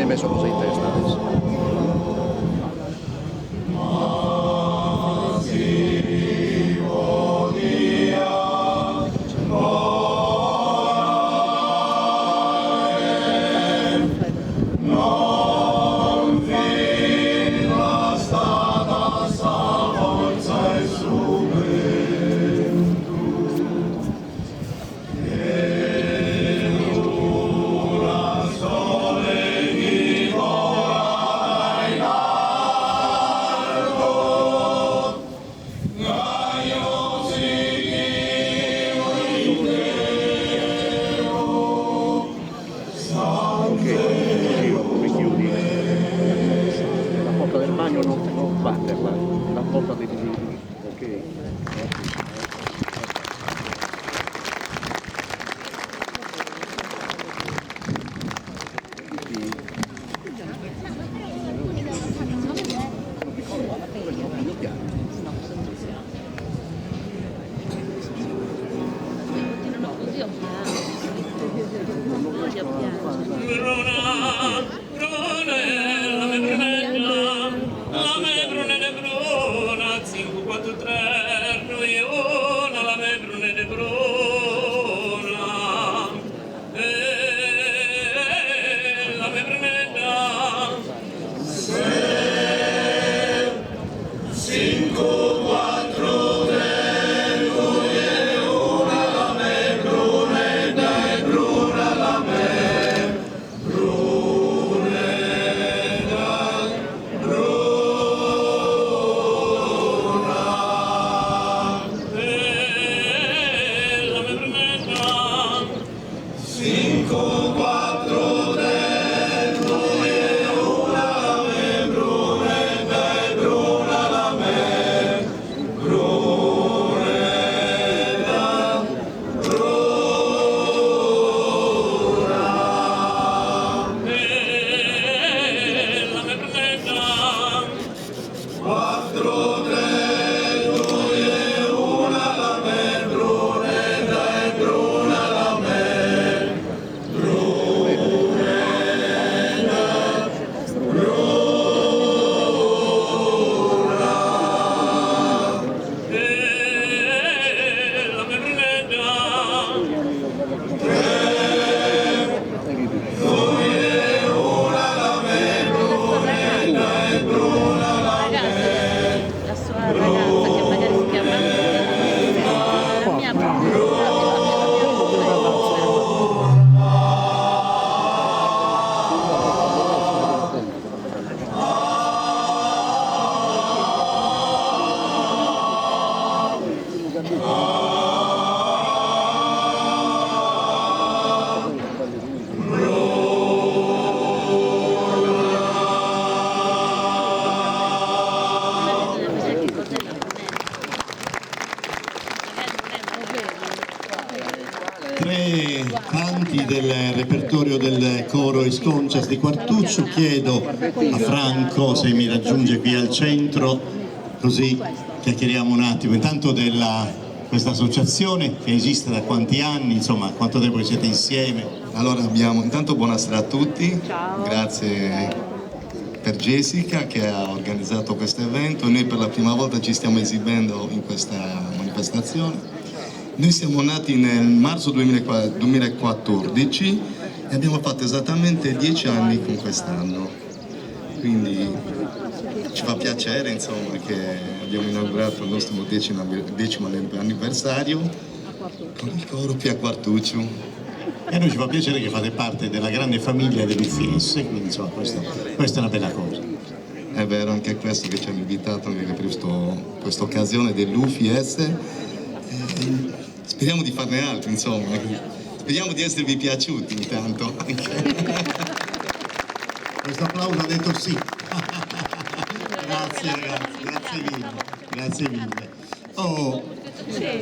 Messo cosa in testa adesso? Non batterla, la porta dei disegni, ok? La me bruna il coro Esconcias di Quartuccio. Chiedo a Franco se mi raggiunge qui al centro, così chiacchieriamo un attimo intanto della questa associazione che esiste da quanti anni, insomma, quanto tempo siete insieme? Allora intanto buonasera a tutti. Ciao. Grazie per Jessica che ha organizzato questo evento. Noi per la prima volta ci stiamo esibendo in questa manifestazione. Noi siamo nati nel marzo 2014 e abbiamo fatto esattamente 10 anni con quest'anno, quindi ci fa piacere, insomma, che abbiamo inaugurato il nostro decimo anniversario con il coro qui a Quartuccio. E a noi ci fa piacere che fate parte della grande famiglia dell'UFS, quindi insomma questa è una bella cosa. È vero, anche questo che ci hanno invitato anche per questa occasione dell'UFS. Speriamo di farne altri, insomma. Speriamo di esservi piaciuti intanto. Questo applauso ha detto sì. Grazie ragazzi, grazie mille. Oh, io